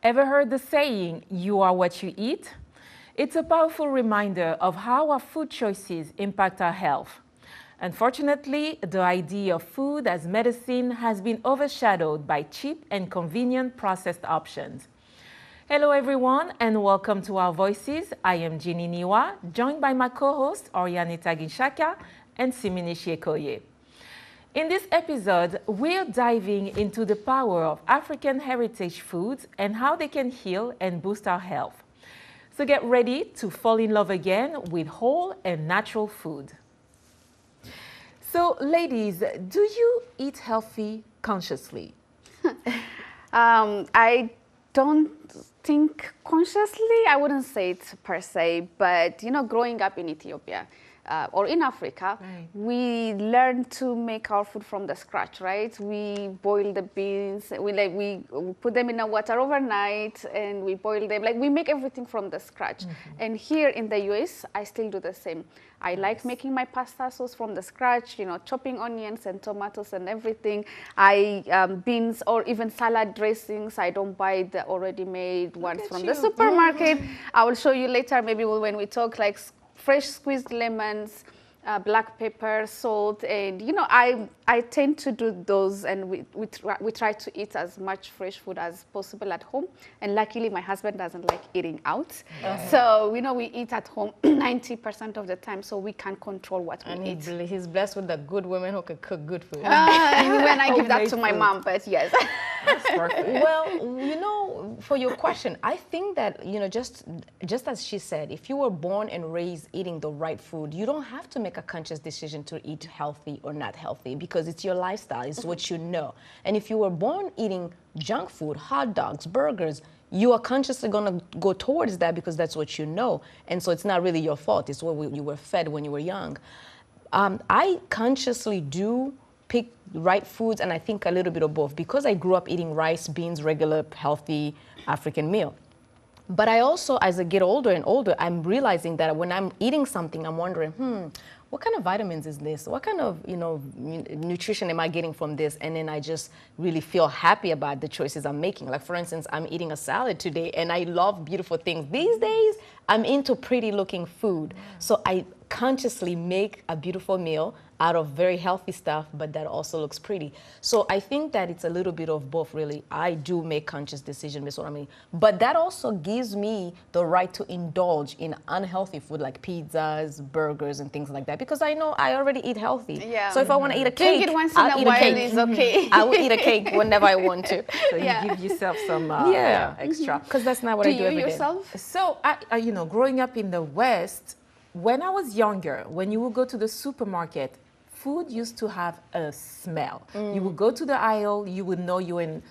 Ever heard the saying, you are what you eat? It's a powerful reminder of how our food choices impact our health. Unfortunately, the idea of food as medicine has been overshadowed by cheap and convenient processed options. Hello everyone and welcome to Our Voices. I am Ginny Niwa, joined by my co-hosts Oriane Taginshaka and Siminishi Ekoye. In this episode, we're diving into the power of African heritage foods and how they can heal and boost our health. So get ready to fall in love again with whole and natural food. So ladies, do you eat healthy consciously? I don't think consciously, I wouldn't say it per se, but growing up in Ethiopia, or in Africa, right, we learn to make our food from the scratch, right? We boil the beans, we put them in the water overnight and we boil them. Like we make everything from the scratch. Mm-hmm. And here in the US, I still do the same. I like making my pasta sauce from the scratch, chopping onions and tomatoes and everything. Beans or even salad dressings, I don't buy the already made ones from the supermarket. I will show you later, maybe when we talk, like fresh squeezed lemons, black pepper, salt, and I tend to do those, and we try to eat as much fresh food as possible at home. And luckily, my husband doesn't like eating out, so we eat at home 90% of the time, so we can control what we eat. He's blessed with the good women who can cook good food. When I give that to my mom, but yes. That's perfect. Well, for your question, I think that just as she said, if you were born and raised eating the right food, you don't have to make a conscious decision to eat healthy or not healthy, because it's your lifestyle, it's what you know. And if you were born eating junk food, hot dogs, burgers, you are consciously going to go towards that because that's what you know. And so it's not really your fault, it's what you were fed when you were young. I consciously do pick right foods, and I think a little bit of both, because I grew up eating rice, beans, regular, healthy African meal. But I also, as I get older and older, I'm realizing that when I'm eating something, I'm wondering, what kind of vitamins is this? What kind of, nutrition am I getting from this? And then I just really feel happy about the choices I'm making. Like, for instance, I'm eating a salad today, and I love beautiful things. These days, I'm into pretty looking food. So I consciously make a beautiful meal out of very healthy stuff, but that also looks pretty. So I think that it's a little bit of both, really. I do make conscious decisions, that's what I mean. But that also gives me the right to indulge in unhealthy food like pizzas, burgers, and things like that, because I know I already eat healthy. Yeah. So if I want to eat a cake, drink it once in a while is okay. I will eat a cake whenever I want to. So you give yourself some extra. Because that's not what I do every day. Do you yourself? So, growing up in the West, when I was younger, when you would go to the supermarket, food used to have a smell. You would go to the aisle, you would know you're in,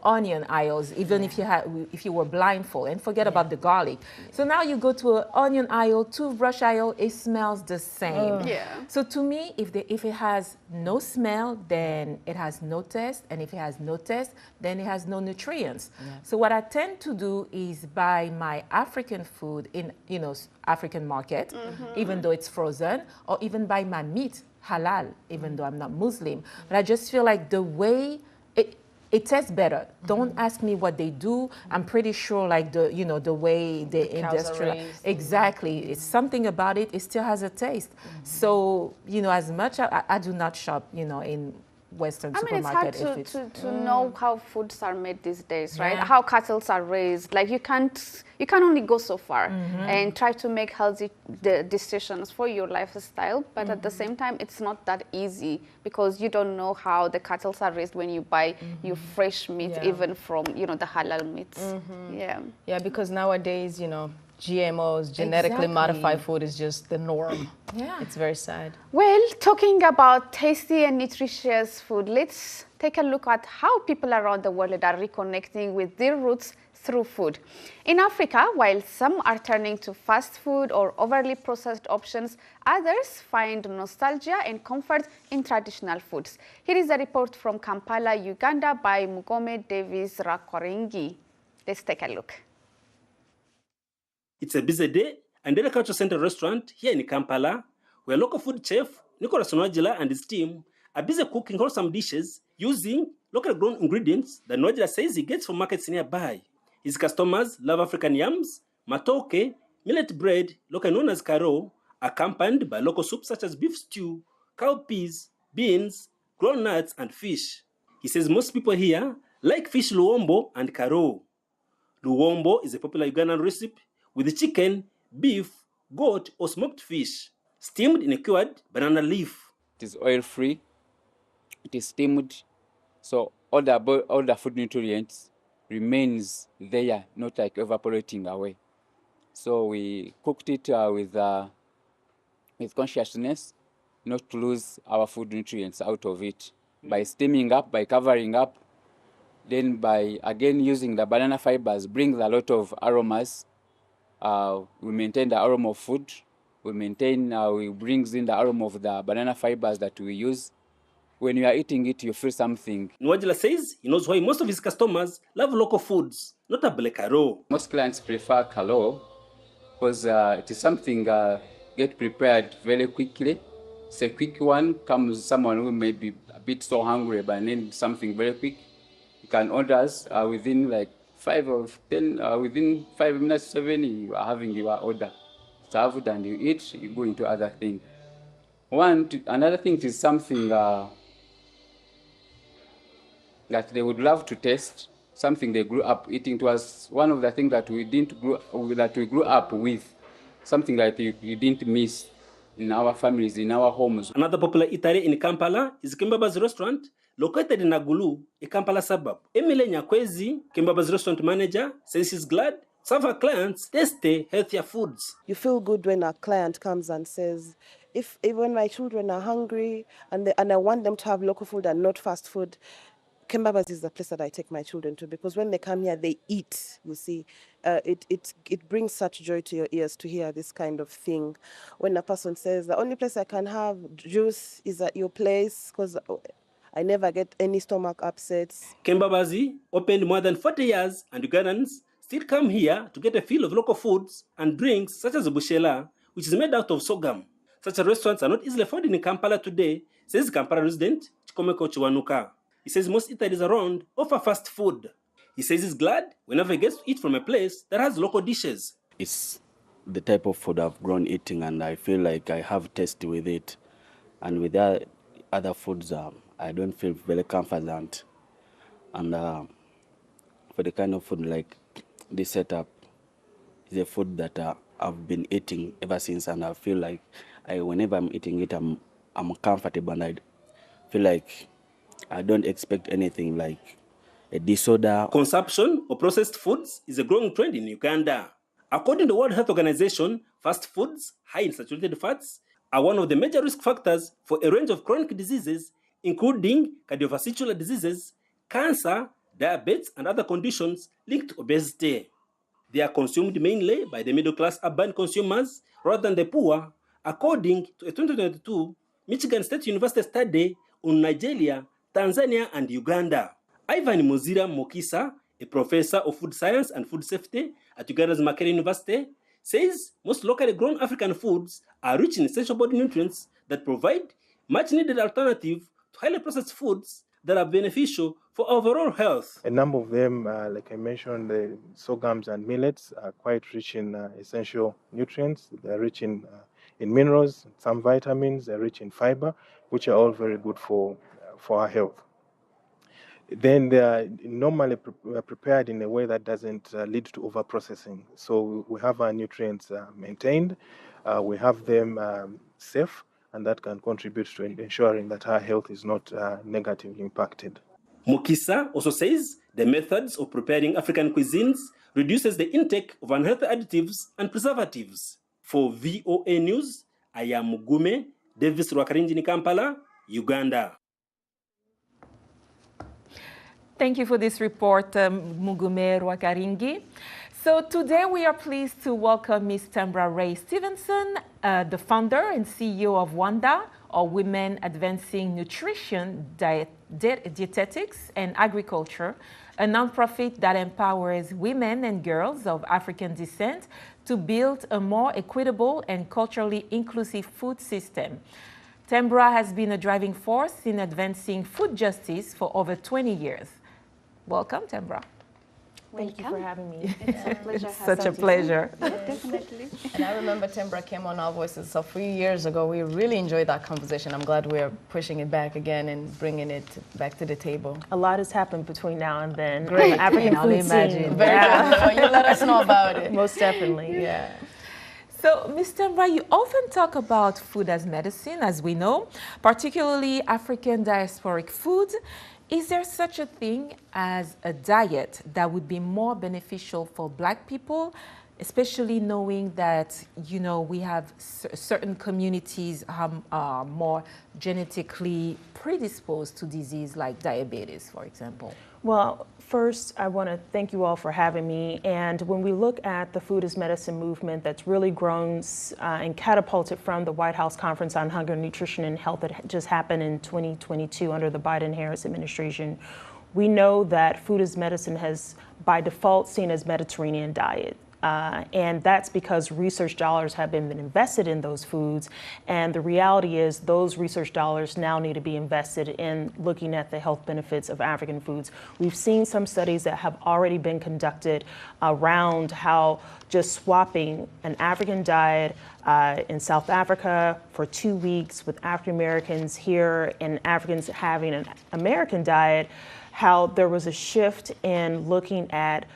onion aisles, even if you were blindfold, and forget about the garlic. So now you go to an onion aisle, toothbrush aisle, it smells the same. So to me, if it has no smell, then it has no taste, and if it has no taste, then it has no nutrients. So what I tend to do is buy my African food in, African market, even though it's frozen, or even buy my meat halal, even though I'm not Muslim. But I just feel like the way it tastes better. Don't ask me what they do. I'm pretty sure, like the way the industrial, exactly. It's something about it. It still has a taste. So as much I do not shop, in Western supermarket. It's hard to know how foods are made these days, right? How cattle are raised. Like you can only go so far and try to make healthy decisions for your lifestyle. But at the same time, it's not that easy because you don't know how the cattle are raised when you buy your fresh meat, even from the halal meats. Yeah, because nowadays, GMOs, genetically modified food, is just the norm. It's very sad. Well, talking about tasty and nutritious food, let's take a look at how people around the world are reconnecting with their roots through food. In Africa, while some are turning to fast food or overly processed options, others find nostalgia and comfort in traditional foods. Here is a report from Kampala, Uganda by Mugome Davis Rakwarengi. Let's take a look. It's a busy day and the Cultural Center restaurant here in Kampala, where local food chef Nicholas Nwajila and his team are busy cooking wholesome dishes using local grown ingredients that Nwajila says he gets from markets nearby. His customers love African yams, matoke, millet bread, locally known as karo, accompanied by local soups such as beef stew, cowpeas, beans, ground nuts, and fish. He says most people here like fish luombo and karo. Luombo is a popular Ugandan recipe with chicken, beef, goat, or smoked fish, steamed in a cured banana leaf. It is oil-free, it is steamed, so all the food nutrients remains there, not like evaporating away. So we cooked it with consciousness, not to lose our food nutrients out of it. By steaming up, by covering up, then by again using the banana fibers brings a lot of aromas. We maintain the aroma of food. We brings in the aroma of the banana fibers that we use. When you are eating it, you feel something. Nwajila says he knows why most of his customers love local foods, not a black karo. Most clients prefer karo because it is something get prepared very quickly. It's a quick one. Comes someone who may be a bit so hungry but need something very quick. You can order us within like 5 or 10, within 5 minutes, 7, you are having your order. Served and you eat, you go into other things. Another thing is something that they would love to taste, something they grew up eating. It was one of the things that we grew up with, something that you didn't miss in our families, in our homes. Another popular eatery in Kampala is Kimbaba's restaurant, located in Agulu, a Kampala suburb. Emile Nyakwezi, Kimbaba's restaurant manager, says she's glad some of our clients taste healthier foods. You feel good when a client comes and says, when my children are hungry and I want them to have local food and not fast food, Kimbaba's is the place that I take my children to, because when they come here, they eat, you see. It brings such joy to your ears to hear this kind of thing. When a person says, the only place I can have juice is at your place, because I never get any stomach upsets. Kimbaba's opened more than 40 years, and Ugandans still come here to get a feel of local foods and drinks such as bushela, which is made out of sorghum. Such restaurants are not easily found in Kampala today, says Kampala resident Chikomeko Chiwanuka. He says most eateries around offer fast food. He says he's glad whenever he gets to eat from a place that has local dishes. It's the type of food I've grown eating, and I feel like I have taste with it. And with other foods, I don't feel very confident. And for the kind of food like this setup, is a food that I've been eating ever since, and I feel like whenever I'm eating it, I'm comfortable, and I feel like I don't expect anything like a disorder. Consumption of processed foods is a growing trend in Uganda. According to the World Health Organization, fast foods, high in saturated fats, are one of the major risk factors for a range of chronic diseases, including cardiovascular diseases, cancer, diabetes, and other conditions linked to obesity. They are consumed mainly by the middle-class urban consumers rather than the poor, according to a 2022 Michigan State University study on Nigeria, Tanzania, and Uganda. Ivan Muzira Mokisa, a professor of food science and food safety at Uganda's Makerere University, says most locally grown African foods are rich in essential body nutrients that provide much-needed alternative to highly processed foods that are beneficial for overall health. A number of them, like I mentioned, the sorghums and millets are quite rich in essential nutrients. They're rich in minerals, some vitamins, they're rich in fiber, which are all very good for our health. Then they are normally prepared in a way that doesn't lead to overprocessing. So we have our nutrients maintained, we have them safe, and that can contribute to ensuring that our health is not negatively impacted. Mukisa also says the methods of preparing African cuisines reduces the intake of unhealthy additives and preservatives. For VOA News, I am Mugume Davis Rwakaringi in Kampala, Uganda. Thank you for this report, Mugume Rwakaringi. So today we are pleased to welcome Ms. Tambra Ray Stevenson, the founder and CEO of WANDA, or Women Advancing Nutrition, Dietetics and Agriculture, a nonprofit that empowers women and girls of African descent to build a more equitable and culturally inclusive food system. Tambra has been a driving force in advancing food justice for over 20 years. Welcome, Tambra. Thank you for having me. It's a pleasure. Such a pleasure. Yeah, definitely. And I remember Tambra came on Our Voices a few years ago. We really enjoyed that conversation. I'm glad we're pushing it back again and bringing it back to the table. A lot has happened between now and then. Great. African I'll food imagine. scene. Very good. Well, you let us know about it. Most definitely. Yeah. So, Ms. Tambra, you often talk about food as medicine, as we know, particularly African diasporic food. Is there such a thing as a diet that would be more beneficial for Black people, especially knowing that, you know, we have certain communities are more genetically predisposed to disease like diabetes, for example? Well, first, I want to thank you all for having me. And when we look at the food as medicine movement that's really grown and catapulted from the White House Conference on Hunger, Nutrition, and Health that just happened in 2022 under the Biden-Harris administration, we know that food as medicine has, by default, seen as Mediterranean diet. And that's because research dollars have been invested in those foods. And the reality is those research dollars now need to be invested in looking at the health benefits of African foods. We've seen some studies that have already been conducted around how just swapping an African diet in South Africa for 2 weeks with African Americans here and Africans having an American diet, how there was a shift in looking at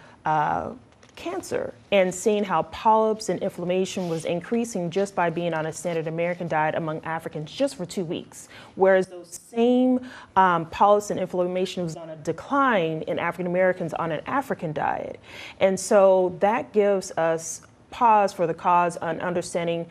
cancer and seeing how polyps and inflammation was increasing just by being on a standard American diet among Africans just for 2 weeks. Whereas those same polyps and inflammation was on a decline in African Americans on an African diet. And so that gives us pause for the cause on understanding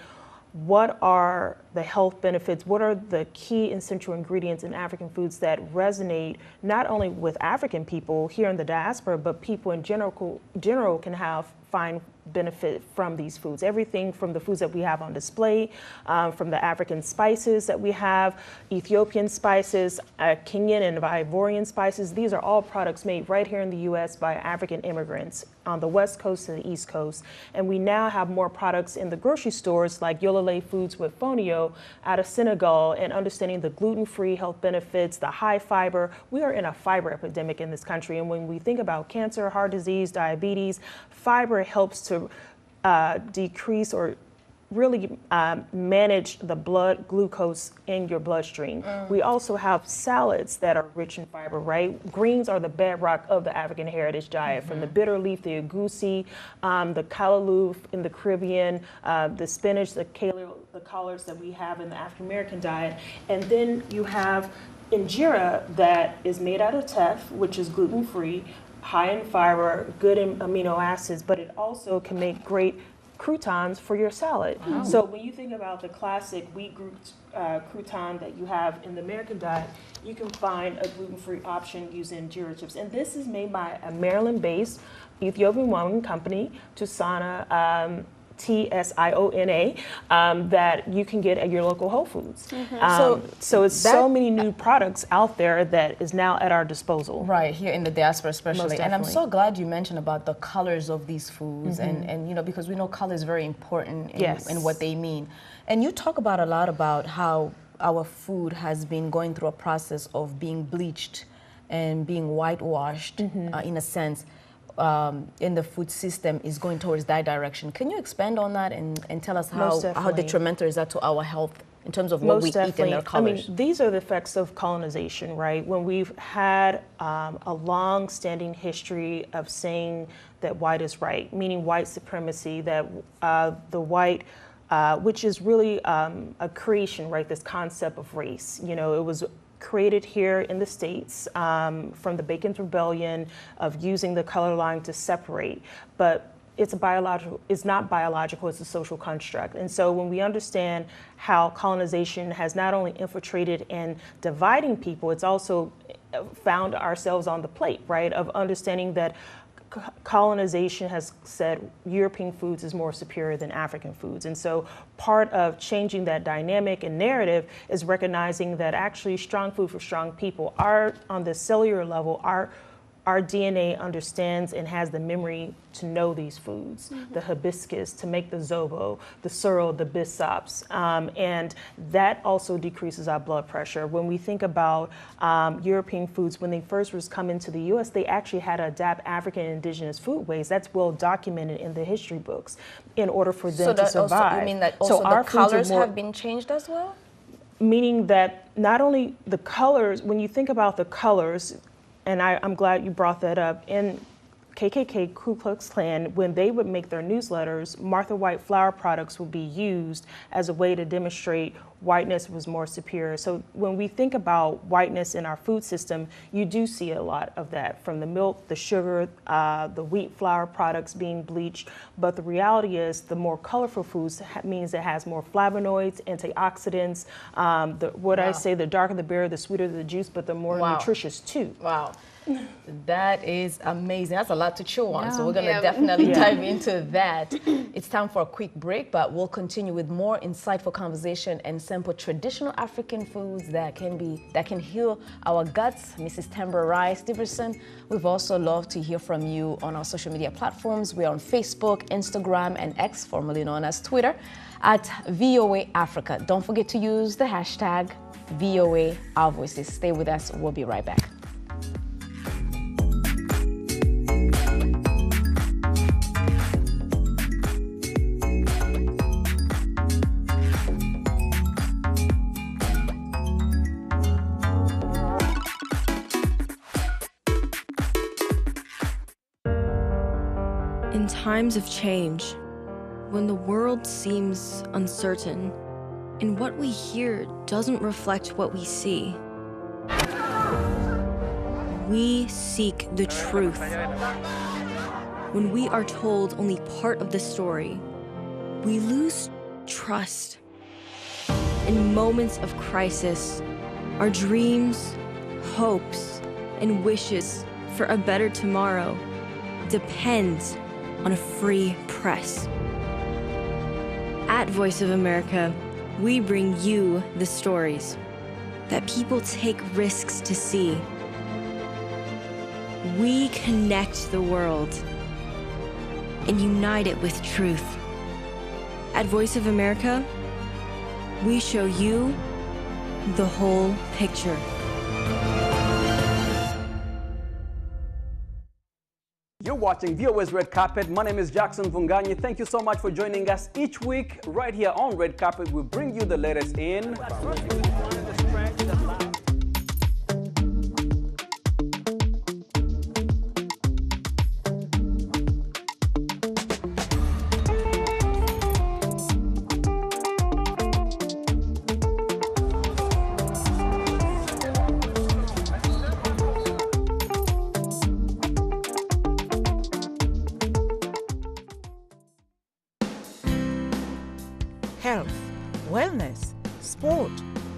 what are the health benefits, what are the key essential ingredients in African foods that resonate not only with African people here in the diaspora, but people in general can find benefit from these foods. Everything from the foods that we have on display, from the African spices that we have, Ethiopian spices, Kenyan and Ivorian spices. These are all products made right here in the U.S. by African immigrants on the West Coast and the East Coast. And we now have more products in the grocery stores like Yolole Foods with Fonio out of Senegal, and understanding the gluten-free health benefits, the high fiber. We are in a fiber epidemic in this country. And when we think about cancer, heart disease, diabetes, fiber helps to decrease or really manage the blood glucose in your bloodstream. We also have salads that are rich in fiber, right? Greens are the bedrock of the African heritage diet, from the bitter leaf, the agusi, the callaloo in the Caribbean, the spinach, the collards that we have in the African American diet. And then you have injera that is made out of teff, which is gluten-free, high in fiber, good in amino acids, but it also can make great croutons for your salad. Wow. So when you think about the classic wheat crouton that you have in the American diet, you can find a gluten-free option using injera chips. And this is made by a Maryland-based Ethiopian woman company, Tusana, Tsiona, that you can get at your local Whole Foods. So it's so many new products out there that is now at our disposal. Right, here in the diaspora especially. And I'm so glad you mentioned about the colors of these foods, and you know, because we know color is very important in what they mean. And you talk about a lot about how our food has been going through a process of being bleached and being whitewashed in a sense. In the food system is going towards that direction. Can you expand on that and tell us how detrimental is that to our health in terms of what we eat and their colors? I mean, these are the effects of colonization, right? When we've had a long-standing history of saying that white is right, meaning white supremacy, that the white, which is really a creation, right? This concept of race. You know, it was created here in the States from the Bacon's Rebellion of using the color line to separate, but it's not biological, it's a social construct. And so when we understand how colonization has not only infiltrated and dividing people, it's also found ourselves on the plate, right, of understanding that colonization has said European foods is more superior than African foods. And so part of changing that dynamic and narrative is recognizing that actually strong food for strong people are, on the cellular level, our our DNA understands and has the memory to know these foods, the hibiscus, to make the zobo, the sorrel, the bisops, and that also decreases our blood pressure. When we think about European foods, when they first was come into the U.S., they actually had to adapt African and indigenous foodways. That's well documented in the history books in order for them to survive. Also, you mean that also the colors have been changed as well? Meaning that not only the colors, when you think about the colors, and I'm glad you brought that up, in KKK, Ku Klux Klan, when they would make their newsletters, Martha White flour products would be used as a way to demonstrate whiteness was more superior. So when we think about whiteness in our food system, you do see a lot of that, from the milk, the sugar, the wheat flour products being bleached. But the reality is the more colorful foods means it has more flavonoids, antioxidants. I say, the darker the berry, the sweeter the juice, but the more nutritious too. Wow. That is amazing. That's a lot to chew on. So we're going to definitely dive into that. It's time for a quick break, but we'll continue with more insightful conversation and sample traditional African foods that can heal our guts. Mrs. Tambra Ray Stevenson, we've also loved to hear from you on our social media platforms. We're on Facebook, Instagram, and X, formerly known as Twitter, at VOA Africa. Don't forget to use the hashtag VOA Our Voices. Stay with us. We'll be right back. In times of change, when the world seems uncertain and what we hear doesn't reflect what we see, we seek the truth. When we are told only part of the story, we lose trust. In moments of crisis, our dreams, hopes, and wishes for a better tomorrow depends on a free press. At Voice of America, we bring you the stories that people take risks to see. We connect the world and unite it with truth. At Voice of America, we show you the whole picture. You're watching VOA's Red Carpet. My name is Jackson Vunganyi. Thank you so much for joining us each week right here on Red Carpet. We bring you the latest in health, wellness, sport,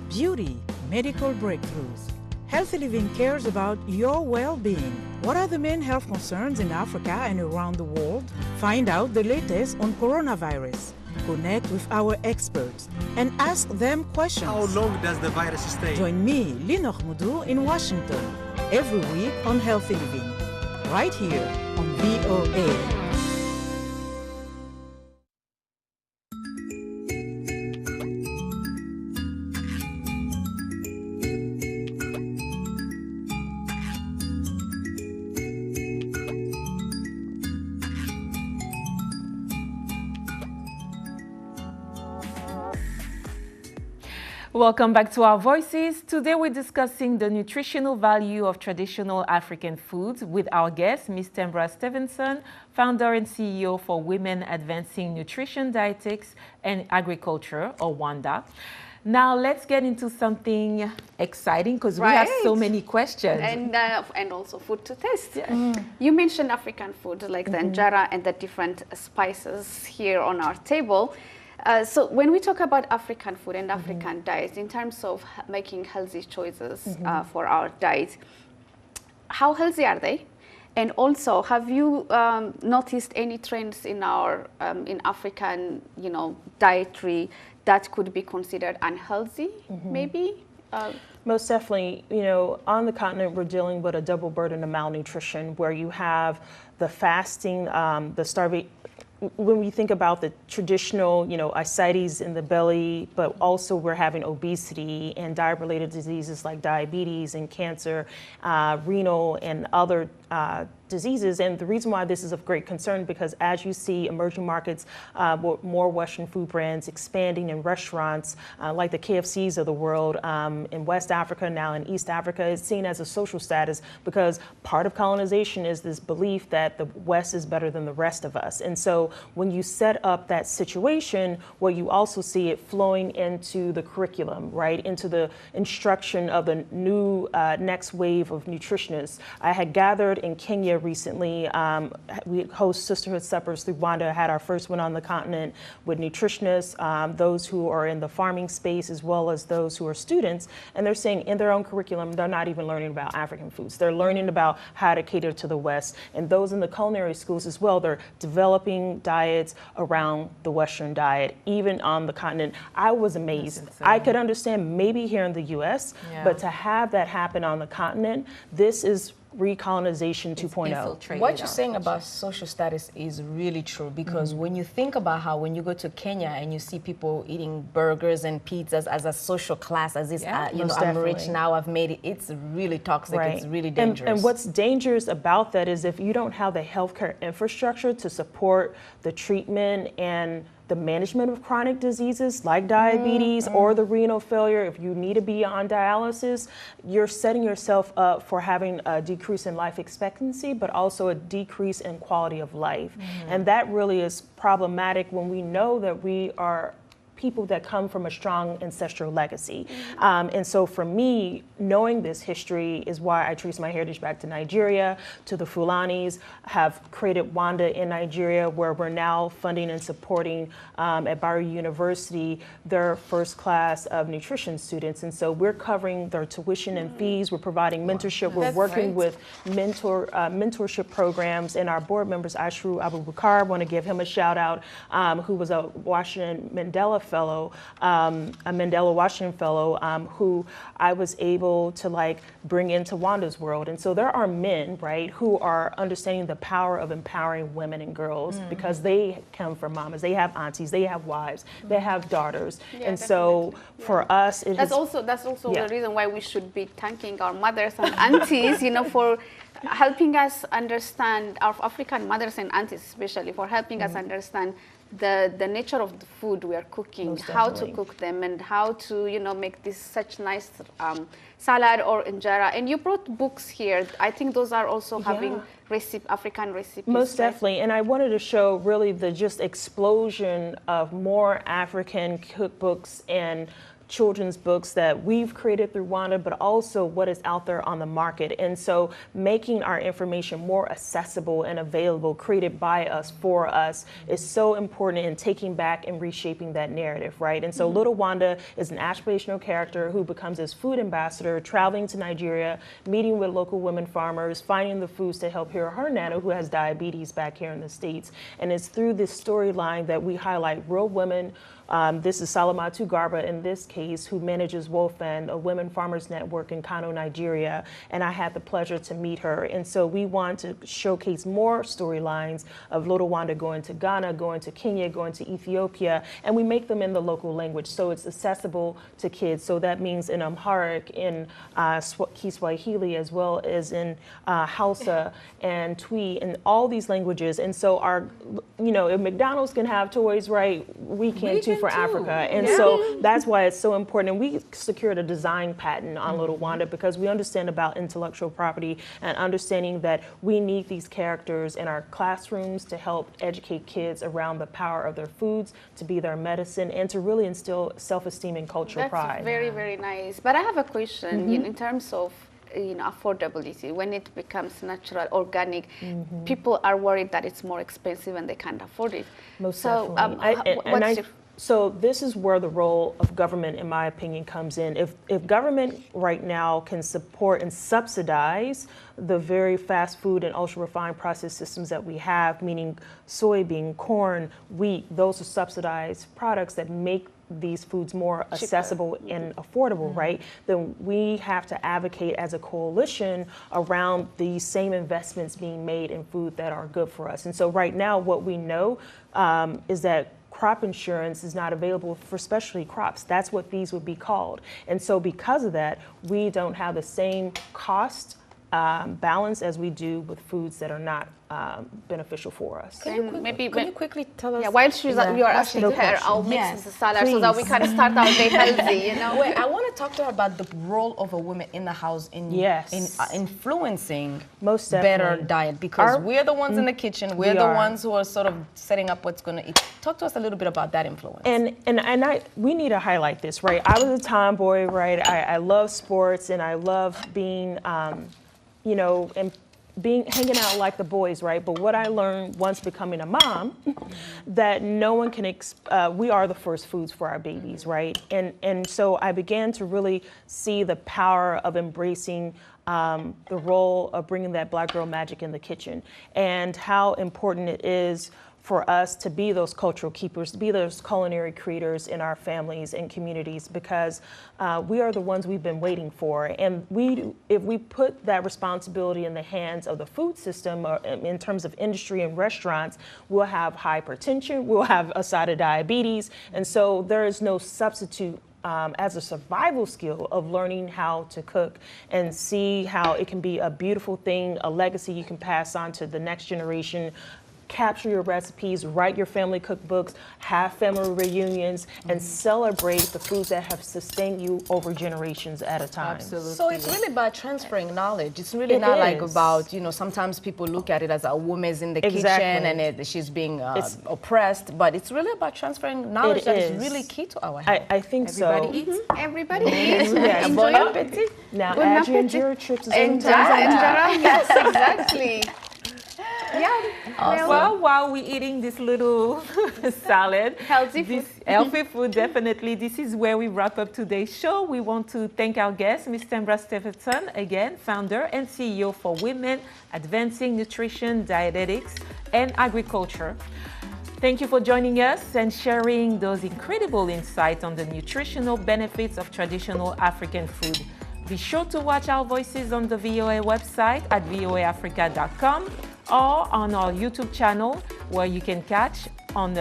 beauty, medical breakthroughs. Healthy Living cares about your well-being. What are the main health concerns in Africa and around the world? Find out the latest on coronavirus. Connect with our experts and ask them questions. How long does the virus stay? Join me, Linor Moudou, in Washington, every week on Healthy Living, right here on VOA. Welcome back to Our Voices. Today we're discussing the nutritional value of traditional African foods with our guest, Ms. Tamra Stevenson, founder and CEO for Women Advancing Nutrition, Dietetics, and Agriculture, or WANDA. Now let's get into something exciting because we have so many questions. And also food to taste. Yeah. You mentioned African food like the injera and the different spices here on our table. So when we talk about African food and African diets, in terms of making healthy choices for our diet, how healthy are they? And also, have you noticed any trends in our in African, dietary that could be considered unhealthy, maybe? Most definitely. You know, on the continent, we're dealing with a double burden of malnutrition, where you have the fasting, the starvation. When we think about the traditional, you know, ascites in the belly, but also we're having obesity and diet-related diseases like diabetes and cancer, renal and other diseases. And the reason why this is of great concern, because as you see emerging markets, more Western food brands expanding in restaurants like the KFCs of the world in West Africa, now in East Africa, is seen as a social status, because part of colonization is this belief that the West is better than the rest of us. And so when you set up that situation, what you also see it flowing into the curriculum, right, into the instruction of the new next wave of nutritionists. I had gathered in Kenya recently. We host sisterhood suppers through WANDA, had our first one on the continent with nutritionists, those who are in the farming space as well as those who are students, and they're saying in their own curriculum they're not even learning about African foods. They're learning about how to cater to the West, and those in the culinary schools as well, they're developing diets around the Western diet, even on the continent. I was amazed. I could understand maybe here in the US, but to have that happen on the continent, this is recolonization 2.0. What you're saying about social status is really true, because when you think about how when you go to Kenya and you see people eating burgers and pizzas as a social class, as this, you know, I'm rich now, I've made it, it's really toxic, it's really dangerous. And what's dangerous about that is if you don't have the healthcare infrastructure to support the treatment and the management of chronic diseases like diabetes or the renal failure, if you need to be on dialysis, you're setting yourself up for having a decrease in life expectancy, but also a decrease in quality of life. And that really is problematic when we know that we are people that come from a strong ancestral legacy. And so for me, knowing this history is why I trace my heritage back to Nigeria, to the Fulanis, have created WANDA in Nigeria, where we're now funding and supporting at Bayero University their first class of nutrition students. And so we're covering their tuition and fees, we're providing mentorship, we're working with mentorship programs, and our board members, Ashru Abubakar, want to give him a shout out, who was a Washington Mandela fellow, a Mandela Washington fellow, who I was able to like bring into WANDA's world. And so there are men, right, who are understanding the power of empowering women and girls because they come from mamas, they have aunties, they have wives, they have daughters. And so for us, that's also the reason why we should be thanking our mothers and aunties, you know, for helping us understand, our African mothers and aunties especially, for helping us understand the nature of the food we are cooking, how to cook them, and how to, you know, make this such nice salad or injera. And you brought books here. I think those are also having African recipes. Most definitely. And I wanted to show really the just explosion of more African cookbooks and children's books that we've created through WANDA, but also what is out there on the market. And so making our information more accessible and available, created by us, for us, is so important in taking back and reshaping that narrative, right? And so Little Wanda is an aspirational character who becomes this food ambassador, traveling to Nigeria, meeting with local women farmers, finding the foods to help heal her nana who has diabetes back here in the States. And it's through this storyline that we highlight real women. This is Salamatu Garba in this case, who manages WOFAN, a women farmers network in Kano, Nigeria, and I had the pleasure to meet her. And so we want to showcase more storylines of Little Wanda going to Ghana, going to Kenya, going to Ethiopia, and we make them in the local language so it's accessible to kids. So that means in Amharic, in Kiswahili, as well as in Hausa and Twi, and all these languages. And so our, you know, if McDonald's can have toys, right, we can too for Africa. And so that's why it's so important. And we secured a design patent on Little Wanda because we understand about intellectual property and understanding that we need these characters in our classrooms to help educate kids around the power of their foods, to be their medicine, and to really instill self-esteem and cultural pride. That's very, very nice. But I have a question in terms of, you know, affordability. When it becomes natural, organic, people are worried that it's more expensive and they can't afford it. Most definitely. So this is where the role of government, in my opinion, comes in. If government right now can support and subsidize the very fast food and ultra refined processed systems that we have, meaning soybean, corn, wheat, those are subsidized products that make these foods more accessible and affordable, right? Then we have to advocate as a coalition around these same investments being made in food that are good for us. And so right now, what we know is that crop insurance is not available for specialty crops. That's what these would be called. And so because of that, we don't have the same cost balance as we do with foods that are not beneficial for us. Can you quickly tell us? Yeah, while you are asking her, I'll mix the salad so that we can start our day healthy, you know? Wait, I want to talk to her about the role of a woman in the house in influencing most better diet, because we're the ones in the kitchen, we're the ones who are sort of setting up what's going to eat. Talk to us a little bit about that influence. We need to highlight this, right? I was a tomboy, right? I love sports and I love being, you know, and hanging out like the boys, right? But what I learned once becoming a mom, that no one can, we are the first foods for our babies, right? And so I began to really see the power of embracing the role of bringing that Black girl magic in the kitchen, and how important it is for us to be those cultural keepers, to be those culinary creators in our families and communities, because we are the ones we've been waiting for. And if we put that responsibility in the hands of the food system, or in terms of industry and restaurants, we'll have hypertension, we'll have a side of diabetes. And so there is no substitute as a survival skill of learning how to cook, and see how it can be a beautiful thing, a legacy you can pass on to the next generation. Capture your recipes, write your family cookbooks, have family reunions, and celebrate the foods that have sustained you over generations at a time. Absolutely. So it's really about transferring knowledge. It's really not like about, you know, sometimes people look at it as a woman's in the kitchen and she's being oppressed, but it's really about transferring knowledge that is really key to our health. I think Everybody so. eats. Everybody eats. Yes. Bon appetit. Now, Bon add your appetit. injera chips. Yes, exactly. Yeah. Awesome. Well, while we're eating this little salad, healthy food, definitely, this is where we wrap up today's show. We want to thank our guest, Ms. Tambra Stevenson, again, founder and CEO for Women Advancing Nutrition, Dietetics, and Agriculture. Thank you for joining us and sharing those incredible insights on the nutritional benefits of traditional African food. Be sure to watch our voices on the VOA website at voaafrica.com, or on our YouTube channel, where you can catch up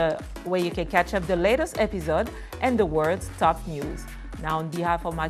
the latest episode and the world's top news. Now, on behalf of my